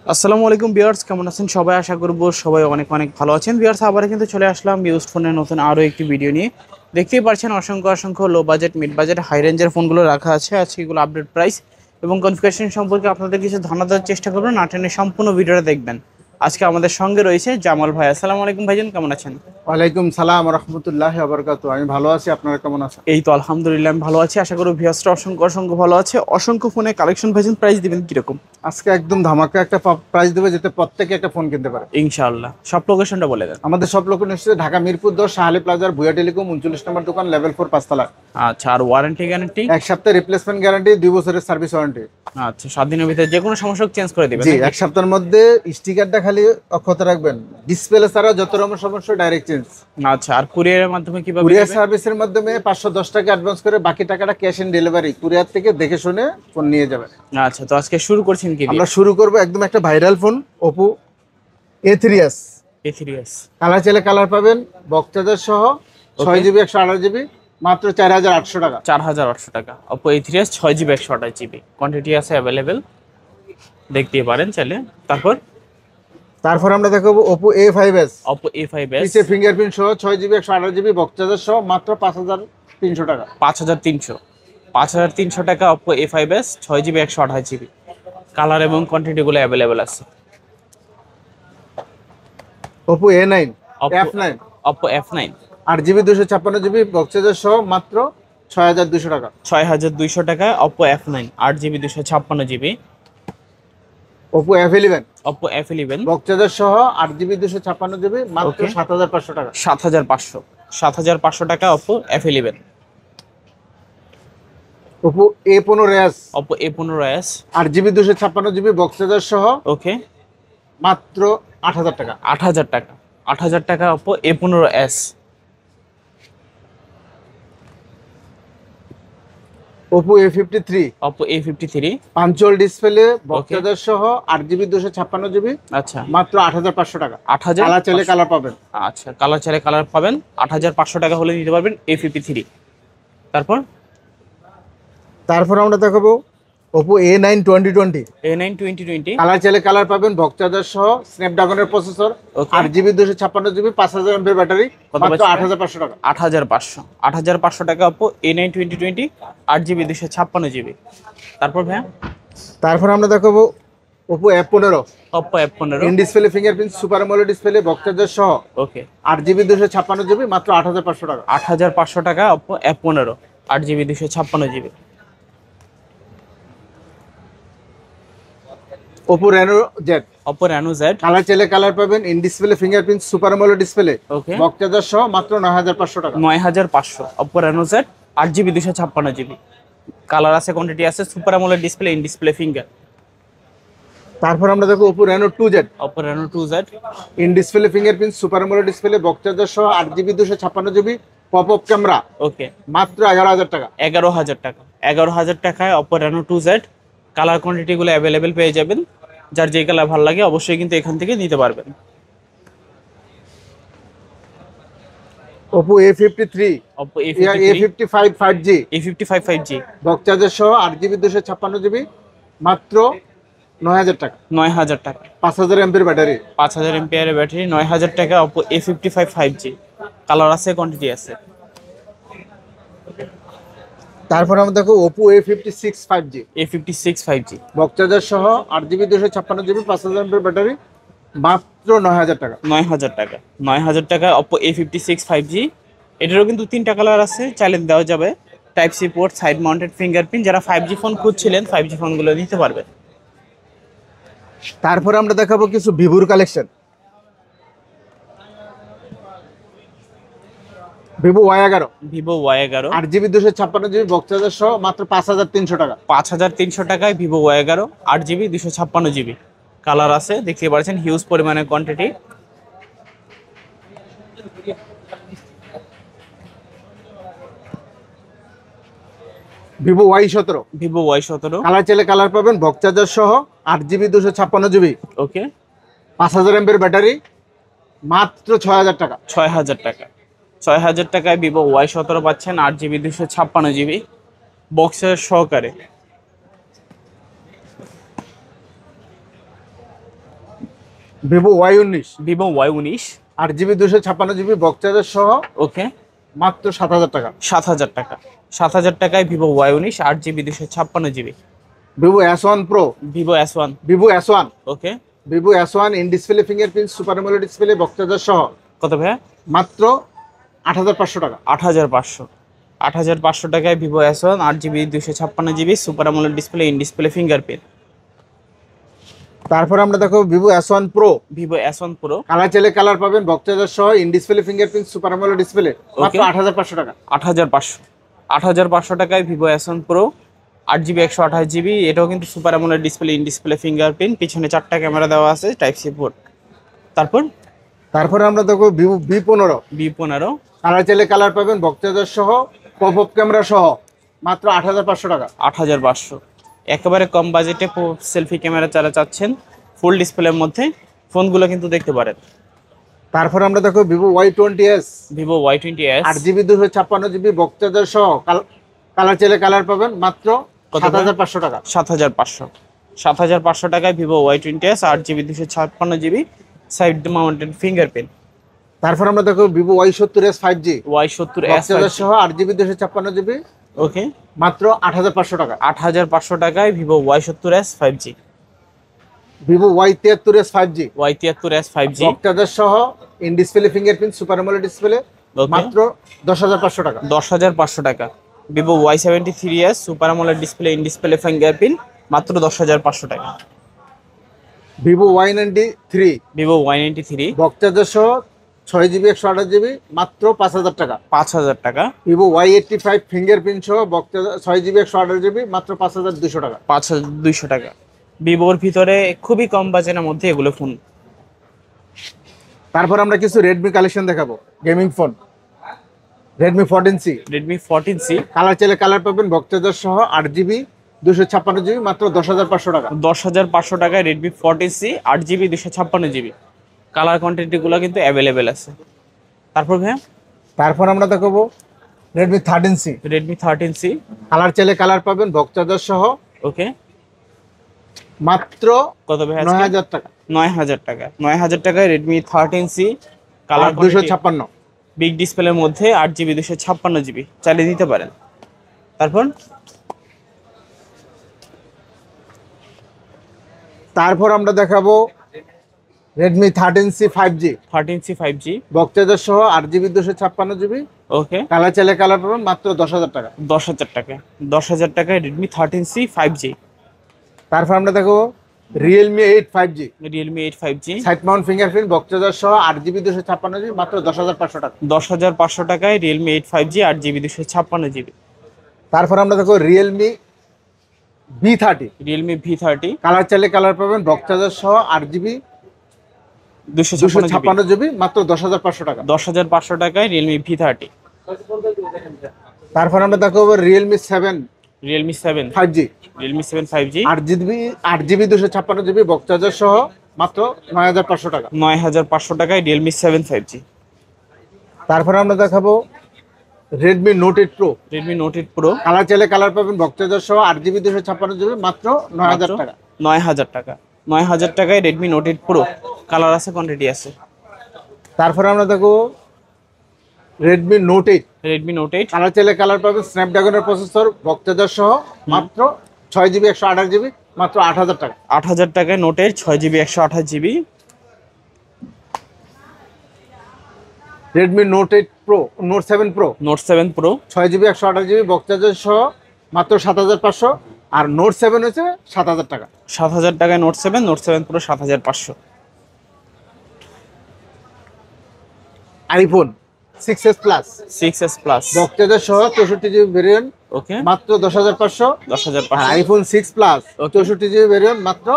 আসসালামু আলাইকুম ভিউয়ার্স, কেমন আছেন সবাই? আশা করব সবাই অনেক অনেক ভালো আছেন। ভিউয়ার্স, আবার কিন্তু চলে আসলাম ইউজড ফোনের নতুন আরও একটি ভিডিও নিয়ে। দেখতেই পাচ্ছেন অসংখ্য অসংখ্য low budget, mid budget, high রেঞ্জের ফোনগুলো রাখা আছে। আজকে এগুলো আপডেট প্রাইস এবং কনফিগারেশন সম্পর্কে আপনাদের কিছু ধারণা দেওয়ার চেষ্টা করবেন। না টেনে সম্পূর্ণ ভিডিওটা দেখবেন। আজকে আমাদের সঙ্গে রয়েছে জামাল ভাই। আসসালামু আলাইকুম ভাইজান, কেমন আছেন? ওয়ালাইকুম সালাম রহমতুল্লাহ বরকাত। আমি ভালো আছি, আপনারা কেমন আছেন? এই তো আলহামদুলিল্লাহ আমি ভালো আছি। আশা করি ভিউয়ার্সরা অসংখ্য অসংখ্য ভালো আছে। অসংখ্য ফোনে কালেকশন ভাইজান, প্রাইস দিবেন কিরকম? আজকে একদম ধামাকা একটা প্রাইস দেবে, যাতে প্রত্যেকে একটা ফোন কিনতে পারে। ইনশাআল্লাহ। সব লোকেশনটা বলে দেন। আমাদের সব লোকেশন হচ্ছে ঢাকা মিরপুর 10 শাহালি প্লাজার ভুয়া টেলিকম 39 নম্বর দোকান, লেভেল 4 5তলা। আচ্ছা, আর ওয়ারেন্টি গ্যারান্টি? এক সপ্তাহ রিপ্লেসমেন্ট গ্যারান্টি, 2 বছরের সার্ভিস ওয়ারেন্টি। আচ্ছা, 7 দিনের ভিতরে যে কোনো সমস্যা চেঞ্জ করে দিবেন জি, নাকি? এক সপ্তাহের মধ্যে স্টিকারটা খালি অক্ষত রাখবেন। ডিসপ্লে ছাড়া যত রকম সমস্যা ডাইরেক্ট চেঞ্জ। আচ্ছা, আর কুরিয়ারের মাধ্যমে কিভাবে কুরিয়ার দিবেন? সার্ভিসের মাধ্যমে 510 টাকা অ্যাডভান্স করে বাকি টাকাটা ক্যাশ অন ডেলিভারি কুরিয়ার থেকে দেখে শুনে ফোন নিয়ে যাবেন। আচ্ছা, তো আজকে শুরু করছেন কি দিয়ে? আমরা শুরু করব একদম একটা viral phone, Oppo A3s। A3s। Colour চাইলে কালার পাবেন, বক্স চার্জার সহ, 6 জিবি 128 জিবি, মাত্র 4800 টাকা। 4800 টাকা। Oppo A3s 6 GB 128 GB, quantity আছে অ্যাভেলেবেল, দেখতেই পারেন চাইলে। তারপর আমরা দেখাবো Oppo A5s। Oppo A5s পিছে ফিঙ্গারপ্রিন্ট সহ, 6 জিবি 128 জিবি, বক্স চার্জার সহ, মাত্র 5300 টাকা। 5300 টাকা। Oppo A5s 6 GB 128 GB, colour এবং কোয়ান্টিটিগুলো অ্যাভেলেবেল আছে। Oppo A9 Oppo F9, Oppo F9 8 GB 256 GB, box charger সহ, মাত্র 6200 টাকা। 6200 টাকা। Oppo F9 8 GB 256 GB. Oppo F11, Oppo F11 box charger সহ, 8 জিবি 256 জিবি, মাত্র ওকে 7500 টাকা। 7500 টাকা Oppo F11। Oppo A15s, Oppo A15s 8 GB 256 GB, box charger সহ, ওকে মাত্র 8000 টাকা। 8000 টাকা। 8000 টাকা Oppo A15s। Oppo A53, Oppo A53 punctual display, box okay charger সহ, 8 জিবি 256 জিবি, আচ্ছা। মাত্র 8500 টাকা। 8000। কালার চাইলে কালার পাবেন। আচ্ছা, কালার চাইলে কালার পাবেন। 8500 টাকা হলে নিতে পারবেন A53। তারপর তারপর আমরা দেখাবো Oppo A9 2020। A9 2020 কালার চাইলে কালার পাবেন, বক্স চার্জার সহ, স্ন্যাপড্রাগনের প্রসেসর, ওকে 8 জিবি 256 জিবি, 5000 এমপি ব্যাটারি, কত মাত্র পাচ্ছেন? 8500 টাকা। 8500 টাকা Oppo A9 2020 8 জিবি 256 জিবি। তারপর ভাইয়া তারপর আমরা দেখাবো Oppo F15, Oppo F15 in display fingerprint super AMOLED display, box charger সহ, ওকে 8 জিবি 256 জিবি, মাত্র 8500 টাকা। 8500 টাকা Oppo F15 8 GB 256 GB. Oppo Reno Z, Oppo Reno Z colour চাইলে কালার পাবেন, in display fingerprint super AMOLED display, okay box charger সহ, মাত্র 9500 টাকা। 9500 Oppo Reno Z 8 GB 256 GB, colour আছে, কোয়ান্টিটি আছে, super AMOLED display, in display finger. তারপর আমরা দেখো Oppo Reno 2Z, Oppo Reno 2Z in display fingerprint super AMOLED display, box charger সহ, 8 GB 256 GB, pop up camera, ওকে মাত্র 11000 টাকা। 11000 টাকা। 11000 টাকায় Oppo Reno 2Z, কালার কোয়ান্টিটিগুলো অ্যাভেলেবেল পেয়ে যাবেন। যার যেই কালার ভালো লাগে অবশ্যই কিন্তু এখান থেকে নিতে পারবেন। Oppo A53, Oppo A53 A55 5G, A55 5G box charger সহ, 8 জিবি 256 জিবি, মাত্র 9000 টাকা। 9000 টাকা। 5000 এমপির ব্যাটারি। 5000 এমপিআর ব্যাটারি, 9000 টাকা Oppo A55 5G, কালার আছে, কোয়ান্টিটি আছে। তারপর আমরা দেখো Oppo A56 5G, A56 5G box charger সহ, 8 জিবি 256 জিবি, 5000 এমপির ব্যাটারি, মাত্র 9000 টাকা। 9000 টাকা। 9000 টাকা Oppo A56 5G। এটারও কিন্তু 3টা কালার আছে, চাইলে দেওয়া যাবে। Type C port, side mounted fingerprint. যারা 5G ফোন খুঁজছিলেন 5G ফোনগুলো নিতে পারবেন। তারপর আমরা দেখাবো কিছু ভিভোর collection. Vivo Y11, Vivo Y11 8 GB 256 GB, box charger সহ, মাত্র 5300 টাকা। 5300 টাকায় Vivo Y11 8 GB 256 GB, colour আছে, দেখতে পাচ্ছেন, হিউজ পরিমাণে quantity. Vivo Y17, Vivo Y17 colour চাইলে কালার পাবেন, বক্স চার্জার সহ, 8 জিবি 256 জিবি, ওকে 5000 এমপির ব্যাটারি, মাত্র 6000 টাকা। 6000 টাকা। 6000 টাকায় Vivo Y17 পাচ্ছেন 8 জিবি 256 জিবি, বক্সের সহকারে। Vivo Y19 Vivo Y19 8GB 256GB box charger সহ ওকে মাত্র 7000 টাকা। 7,000 টাকা। 7,000 টাকায় Vivo Y19 8GB 256GB। Vivo S1 Pro, Vivo S1 Vivo S1, okay Vivo S1 in display fingerprint super AMOLED display box charger সহ কত ভাইয়া? মাত্র 8500 টাকা। 8,500। 8,500 টাকায় Vivo S1 8GB 256GB super AMOLED display in display fingerprint. তারপর আমরা দেখো Vivo S1 Pro, Vivo S1 Pro colour চাইলে কালার পাবেন বক্স চার্জার সহ in display fingerprint super AMOLED display মাত্র 8500 টাকা। 8,500। 8,500 টাকায় Vivo S1 Pro 8GB 128GB। এটাও কিন্তু super AMOLED display in display fingerprint, পিছনে 4টা ক্যামেরা দেওয়া আছে, টাইপ সি পোর্ট। তারপর আমরা দেখো ভিভো V15, V15 কালার চাইলে কালার পাবেন বক্স চার্জার সহ পপ আপ ক্যামেরা সহ মাত্র 8500 টাকা। 8,500। একেবারে কম বাজেটে সেলফি ক্যামেরা যারা চাচ্ছেন ফুল ডিসপ্লের মধ্যে ফোনগুলো কিন্তু দেখতে পারেন। তারপর আমরা দেখো Vivo Y20s, Vivo Y20s 8GB 256GB box charger সহ কালার চাইলে কালার পাবেন মাত্র 7500 টাকা। 7,500। 7,500 টাকায় Vivo Y20s 8GB 256GB side mounted fingerprint. তারপর আমরা দেখো Vivo Y70s 5G Y70s box charger সহ 8GB 256GB ওকে মাত্র 8500 টাকা। 8,500 টাকায় Vivo Y70s 5G। Vivo Y73s 5G Y73s 5G box charger সহ in display fingerprint super AMOLED display মাত্র 10500 টাকা। 10,500 টাকা। Vivo Y73s super AMOLED display in display fingerprint মাত্র 10,500 টাকা। Vivo Y93 Vivo Y93 box charger সহ 6GB 128GB মাত্র 5000 টাকা। 5,000 টাকা। ভিভো Y85 ফিঙ্গারপ্রিন্ট সহ বক্স চার্জার 6GB 128GB মাত্র 5200 টাকা। 5,200 টাকা। ভিভোর ভিতরে খুবই কম বাজেটের মধ্যে এগুলো ফোন। তারপর আমরা কিছু রেডমি কালেকশন দেখাবো, gaming phone. Redmi 14C, Redmi 14C colour চাইলে কালার পাবেন বক্স চার্জার সহ 8GB 256GB মাত্র 10500 টাকা। 10,500 টাকায় Redmi 14C 8GB 256GB। Colour কোয়ান্টিটিগুলো কিন্তু অ্যাভেলেবেল আছে। তারপর ভাইয়া তারপর আমরা দেখাবো Redmi 13C, Redmi 13C colour চাইলে কালার পাবেন বক্স চার্জার সহ ওকে মাত্র কত ভাইয়া? 9000 টাকা। 9,000 টাকা। 9,000 টাকায় রেডমি 13C কালার 256। বিগ ডিসপ্লের মধ্যে 8GB 256GB চালিয়ে দিতে পারেন। তারপর আমরা দেখাবো Redmi 13C 5G 13C 5G box charger সহ 8GB 256GB ওকে কালার চাইলে কালার পাবেন মাত্র 10000 টাকা। 10,000 টাকা। 10,000 টাকায় রেডমি 13C 5G। তারপর আমরা দেখাবো Realme 8 5G Realme 8 5G side Mount fingerprint box charger সহ 8GB 256GB মাত্র 10500 টাকা। 10,500 টাকায় রিয়েলমি 8 5G 8GB 256GB। তারপর আমরা দেখো Realme V30, Realme V30 colour চাইলে কালার পাবেন বক্স চার্জার সহ 8GB 256GB মাত্র 10500 টাকা। 10,500 টাকায় রিয়েলমি V30। তারপর আমরা দেখো Realme 7 Realme 7 5G Realme 7 5G 8GB 256GB box charger সহ মাত্র 9500 টাকা। 9,500 টাকায় রিয়েলমি 7 5G। তারপর আমরা দেখাবো Redmi note 8 pro, Redmi note 8 pro colour চাইলে কালার পাবেন বক্স চার্জার সহ 8GB 256GB মাত্র 9000 টাকা। 9,000 টাকা। 9,000 টাকায় রেডমি নোট 8 প্রো কালার আছে, কোয়ান্টিটি আছে। তারপর আমরা দেখো Redmi note 8, Redmi note 8 colour চাইলে কালার পাবেন স্ন্যাপড্রাগনের প্রসেসর বক্স চার্জার সহ মাত্র 6GB 128GB মাত্র 8000 টাকা। 8,000 টাকায় নোটের 6GB 128GB। Redmi note 8 pro, note 7 pro, note 7 pro 6GB 128GB box charger সহ মাত্র 7500 আর নোট 7 হচ্ছে 7000 টাকা। 7,000 টাকায় note 7, note 7 pro 7,500। IPhone 6s plus 6s plus box charger সহ 64GB ভেরিয়েন্ট ওকে মাত্র 10500 আর 10,500। IPhone 6 plus Okay. 64GB variant মাত্র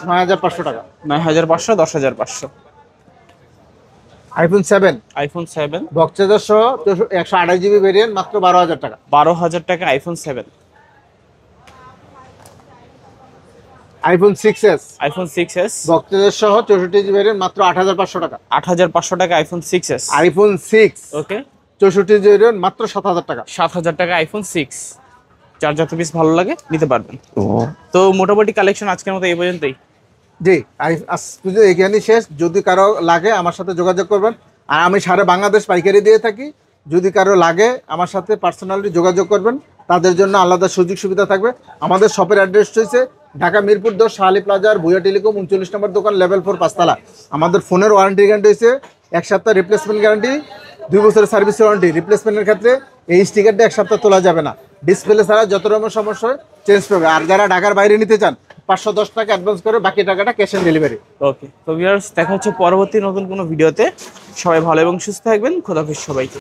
9500 টাকা। 9,500 10,500। IPhone 7 iPhone 7 box charger সহ 128GB ভেরিয়েন্ট মাত্র 12000 টাকা। 12,000 টাকা iPhone 7। IPhone 6s iPhone 6s box charger সহ 64GB ভেরিয়েন্ট মাত্র 8500 টাকা। 8,500 টাকা আইফোন 6s আইফোন 6 ওকে 64GB ভেরিয়েন্ট মাত্র 7000 টাকা। 7,000 টাকা আইফোন 6। যার যত পিস ভালো লাগে নিতে পারবেন। তো মোটামুটি কালেকশন আজকের মতো এই পর্যন্তই। জি, আজ পুজো এখানেই শেষ। যদি কারো লাগে আমার সাথে যোগাযোগ করবেন। আর আমি সারা বাংলাদেশ পাইকারি দিয়ে থাকি। যদি কারো লাগে আমার সাথে পার্সোনালি যোগাযোগ করবেন, তাদের জন্য আলাদা সুযোগ সুবিধা থাকবে। আমাদের শপের অ্যাড্রেস হচ্ছে ঢাকা মিরপুর 10 শাহালি প্লাজার ভুয়া টেলিকম 39 নম্বর দোকান, লেভেল 4 পাঁচতলা। আমাদের ফোনের ওয়ারেন্টি গ্যারান্টি হচ্ছে 1 সপ্তাহ, রিপ্লেসমেন্ট গ্যারান্টি 2 বছরের সার্ভিস ওয়ারেন্টি। রিপ্লেসমেন্টের ক্ষেত্রে এই স্টিকারটা 1 সপ্তাহ তোলা যাবে না। ডিসপ্লে ছাড়া যত রকমের সমস্যা হয় চেঞ্জ করবে। আর যারা ঢাকার বাইরে নিতে চান 510 টাকা অ্যাডভান্স করে বাকি টাকাটা ক্যাশ অন ডেলিভারি। ওকে, তো ভিউয়ার্স দেখা হচ্ছে পরবর্তী নতুন কোনো ভিডিওতে। সবাই ভালো এবং সুস্থ থাকবেন। খোদাফেজ সবাইকে।